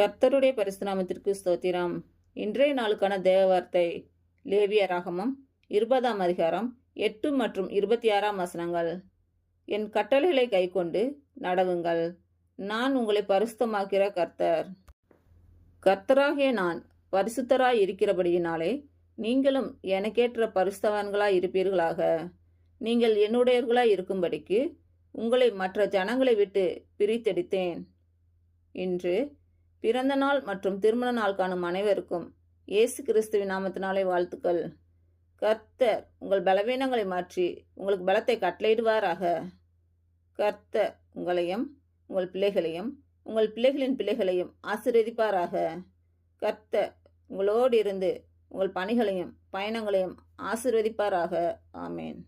கர்த்தருடைய பரிசுத்த நாமத்திற்கு ஸ்தோத்திரம். இன்றைய நாளுக்கான தேவ வார்த்தை லேவியராகமம் 20ஆம் அதிகாரம் 8 மற்றும் 26ஆம் வசனங்கள். என் கட்டளைகளை கைக்கொண்டு நடவுங்கள், நான் உங்களை பரிசுத்தமாக்கிற கர்த்தர். கர்த்தராகிய நான் பரிசுத்தராய் இருக்கிறபடியினாலே நீங்களும் எனக்கேற்ற பரிசுத்தவான்களாய் இருப்பீர்களாக. நீங்கள் என்னுடையவர்களாய் இருக்கும்படிக்கு உங்களை மற்ற ஜனங்களை விட்டு பிரித்தெடுத்தேன். இன்று பிறந்த நாள் மற்றும் திருமண நாள் காணும் அனைவருக்கும் இயேசு கிறிஸ்துவின் நாமத்தினாலே வாழ்த்துக்கள். கர்த்தர் உங்கள் பலவீனங்களை மாற்றி உங்களுக்கு பலத்தை கட்டளையிடுவாராக. கர்த்தர் உங்களையும் உங்கள் பிள்ளைகளையும் உங்கள் பிள்ளைகளின் பிள்ளைகளையும் ஆசீர்வதிப்பாராக. கர்த்தர் உங்களோடு இருந்து உங்கள் பணிகளையும் பயணங்களையும் ஆசீர்வதிப்பாராக. ஆமேன்.